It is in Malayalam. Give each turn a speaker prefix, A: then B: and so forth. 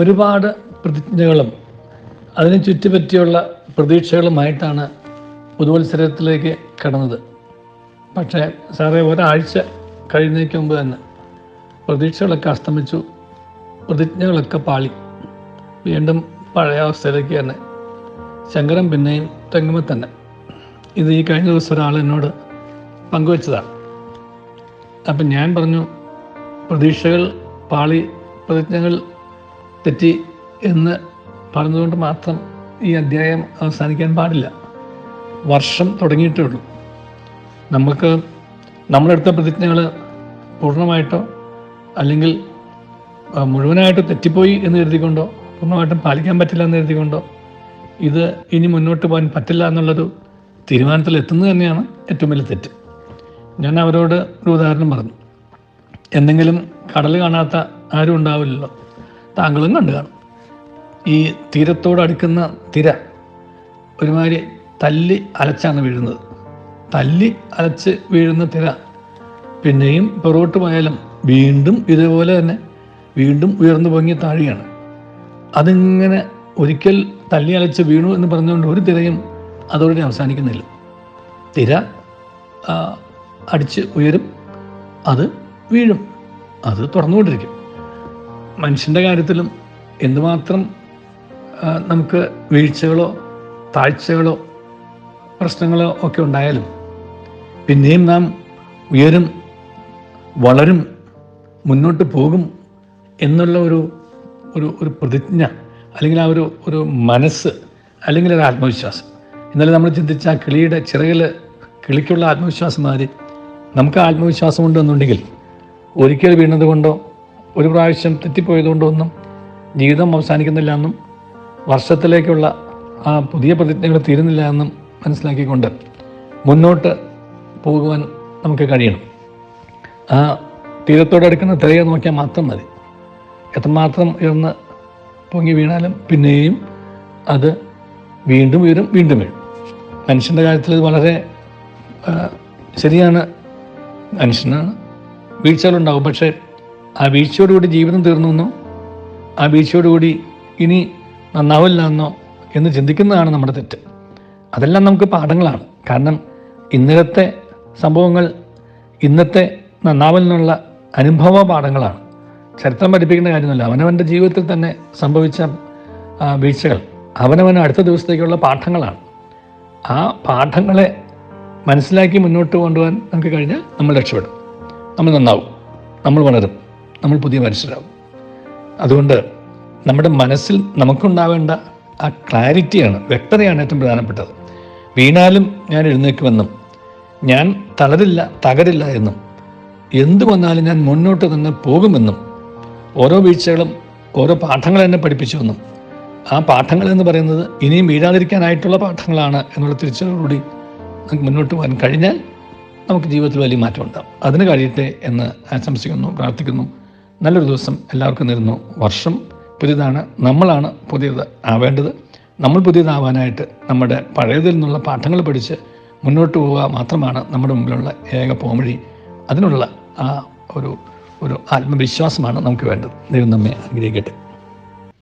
A: ഒരുപാട് പ്രതിജ്ഞകളും അതിനെ ചുറ്റിപ്പറ്റിയുള്ള പ്രതീക്ഷകളുമായിട്ടാണ് പുതുവത്സരത്തിലേക്ക് കടന്നത്. പക്ഷേ സാറേ, ഒരാഴ്ച കഴിയുന്നതിന് മുമ്പ് തന്നെ പ്രതീക്ഷകളൊക്കെ അസ്തമിച്ചു, പ്രതിജ്ഞകളൊക്കെ പാളി. വീണ്ടും പഴയ അവസ്ഥയിലേക്ക് തന്നെ ശങ്കരൻ പിന്നെയും തെങ്ങുമ്പോൾ തന്നെ. ഇത് ഈ കഴിഞ്ഞ ദിവസം ഒരാൾ എന്നോട് പങ്കുവച്ചതാണ്. അപ്പം ഞാൻ പറഞ്ഞു, പ്രതീക്ഷകൾ പാളി, പ്രതിജ്ഞകൾ തെറ്റി എന്ന് പറഞ്ഞതുകൊണ്ട് മാത്രം ഈ അധ്യായം അവസാനിക്കാൻ പാടില്ല. വർഷം തുടങ്ങിയിട്ടേ ഉള്ളൂ. നമ്മളെടുത്ത പ്രതിജ്ഞകൾ പൂർണ്ണമായിട്ടോ അല്ലെങ്കിൽ മുഴുവനായിട്ട് തെറ്റിപ്പോയി എന്ന് കരുതിക്കൊണ്ടോ പൂർണ്ണമായിട്ടും പാലിക്കാൻ പറ്റില്ല എന്ന് കരുതിക്കൊണ്ടോ ഇത് ഇനി മുന്നോട്ട് പോകാൻ പറ്റില്ല എന്നുള്ളൊരു തീരുമാനത്തിൽ എത്തുന്നത് തന്നെയാണ് ഏറ്റവും വലിയ തെറ്റ്. ഞാൻ അവരോട് ഒരു ഉദാഹരണം പറഞ്ഞു. എന്തെങ്കിലും കടൽ കാണാത്ത ആരും ഉണ്ടാവില്ലല്ലോ, താങ്കളും കണ്ടു കാണും. ഈ തീരത്തോടടുക്കുന്ന തിര ഒരുമാതിരി തല്ലി അലച്ചാണ് വീഴുന്നത്. തല്ലി അലച്ച് വീഴുന്ന തിര പിന്നെയും പുറകോട്ട് പോയാലും വീണ്ടും ഇതേപോലെ തന്നെ വീണ്ടും ഉയർന്നു പൊങ്ങി താഴുകയാണ്. അതിങ്ങനെ ഒരിക്കൽ തല്ലി അലച്ച് വീണു എന്ന് പറഞ്ഞുകൊണ്ട് ഒരു തിരയും അതോടെ അവസാനിക്കുന്നില്ല. തിര അടിച്ച് ഉയരും, അത് വീഴും, അത് തുറന്നുകൊണ്ടിരിക്കും. മനുഷ്യൻ്റെ കാര്യത്തിലും എന്തുമാത്രം നമുക്ക് വീഴ്ചകളോ താഴ്ചകളോ പ്രശ്നങ്ങളോ ഒക്കെ ഉണ്ടായാലും പിന്നെയും നാം ഉയരും, വളരും, മുന്നോട്ട് പോകും എന്നുള്ള ഒരു പ്രതിജ്ഞ, അല്ലെങ്കിൽ ആ ഒരു മനസ്സ്, അല്ലെങ്കിൽ ഒരു ആത്മവിശ്വാസം. ഇന്നലെ നമ്മൾ ചിന്തിച്ച ആ കിളിയുടെ ചിറകിൽ കിളിക്കുള്ള ആത്മവിശ്വാസം മാതിരി നമുക്ക് ആത്മവിശ്വാസം ഉണ്ടെന്നുണ്ടെങ്കിൽ ഒരിക്കൽ വീണത് കൊണ്ടോ ഒരു പ്രാവശ്യം തെറ്റിപ്പോയതുകൊണ്ടോ ഒന്നും ജീവിതം അവസാനിക്കുന്നില്ല എന്നും വർഷത്തിലേക്കുള്ള ആ പുതിയ പ്രതിജ്ഞകൾ തീരുന്നില്ല എന്നും മനസ്സിലാക്കിക്കൊണ്ട് മുന്നോട്ട് പോകുവാൻ നമുക്ക് കഴിയണം. ആ തീരത്തോടടുക്കുന്ന തിരയെ നോക്കിയാൽ മാത്രം മതി. എത്രമാത്രം ഉയർന്ന് പൊങ്ങി വീണാലും പിന്നെയും അത് വീണ്ടും ഉയരും, വീണ്ടും വീഴും. മനുഷ്യൻ്റെ കാര്യത്തിൽ ഇത് വളരെ ശരിയാണ്. മനുഷ്യനാണ്, വീഴ്ചകളുണ്ടാവും. പക്ഷേ ആ വീഴ്ചയോടുകൂടി ജീവിതം തീർന്നു, ആ വീഴ്ചയോടുകൂടി ഇനി നന്നാവില്ല എന്നോ എന്ന് ചിന്തിക്കുന്നതാണ് നമ്മുടെ തെറ്റ്. അതെല്ലാം നമുക്ക് പാഠങ്ങളാണ്. കാരണം ഇന്നലത്തെ സംഭവങ്ങൾ ഇന്നത്തെ നന്നാവലിനുള്ള അനുഭവ പാഠങ്ങളാണ്. ചരിത്രം പഠിപ്പിക്കുന്ന കാര്യമല്ല. അവനവൻ്റെ ജീവിതത്തിൽ തന്നെ സംഭവിച്ച വീഴ്ചകൾ അവനവന് അടുത്ത ദിവസത്തേക്കുള്ള പാഠങ്ങളാണ്. ആ പാഠങ്ങളെ മനസ്സിലാക്കി മുന്നോട്ട് കൊണ്ടുപോകാൻ നമുക്ക് കഴിഞ്ഞാൽ നമ്മൾ രക്ഷപ്പെടും, നമ്മൾ നന്നാവും, നമ്മൾ വളരും, നമ്മൾ പുതിയ മനുഷ്യരാകും. അതുകൊണ്ട് നമ്മുടെ മനസ്സിൽ നമുക്കുണ്ടാവേണ്ട ആ ക്ലാരിറ്റിയാണ്, വ്യക്തതയാണ് ഏറ്റവും പ്രധാനപ്പെട്ടത്. വീണാലും ഞാൻ എഴുന്നേക്കുമെന്നും ഞാൻ തളരില്ല, തകരില്ല എന്നും എന്തു വന്നാലും ഞാൻ മുന്നോട്ട് തന്നെ പോകുമെന്നും ഓരോ വീഴ്ചകളും ഓരോ പാഠങ്ങൾ എന്നെ പഠിപ്പിച്ചുവെന്നും ആ പാഠങ്ങൾ എന്ന് പറയുന്നത് ഇനിയും വീഴാതിരിക്കാനായിട്ടുള്ള പാഠങ്ങളാണ് എന്നുള്ള തിരിച്ചറിവോടുകൂടി നമുക്ക് മുന്നോട്ട് പോകാൻ കഴിഞ്ഞാൽ നമുക്ക് ജീവിതത്തിൽ വലിയ മാറ്റം ഉണ്ടാകും. അതിന് കഴിയട്ടെ എന്ന് ആശംസിക്കുന്നു, പ്രാർത്ഥിക്കുന്നു. നല്ലൊരു ദിവസം എല്ലാവർക്കും നേരുന്നു. വർഷം പുതിയതാണ്, നമ്മളാണ് പുതിയത് ആവേണ്ടത്. നമ്മൾ പുതിയതാവാനായിട്ട് നമ്മുടെ പഴയതിൽ നിന്നുള്ള പാഠങ്ങൾ പഠിച്ച് മുന്നോട്ട് പോവുക മാത്രമാണ് നമ്മുടെ മുമ്പിലുള്ള ഏക പോംവഴി. അതിനുള്ള ആ ഒരു ആത്മവിശ്വാസമാണ് നമുക്ക് വേണ്ടത്. ദൈവം നമ്മെ അനുഗ്രഹിക്കട്ടെ.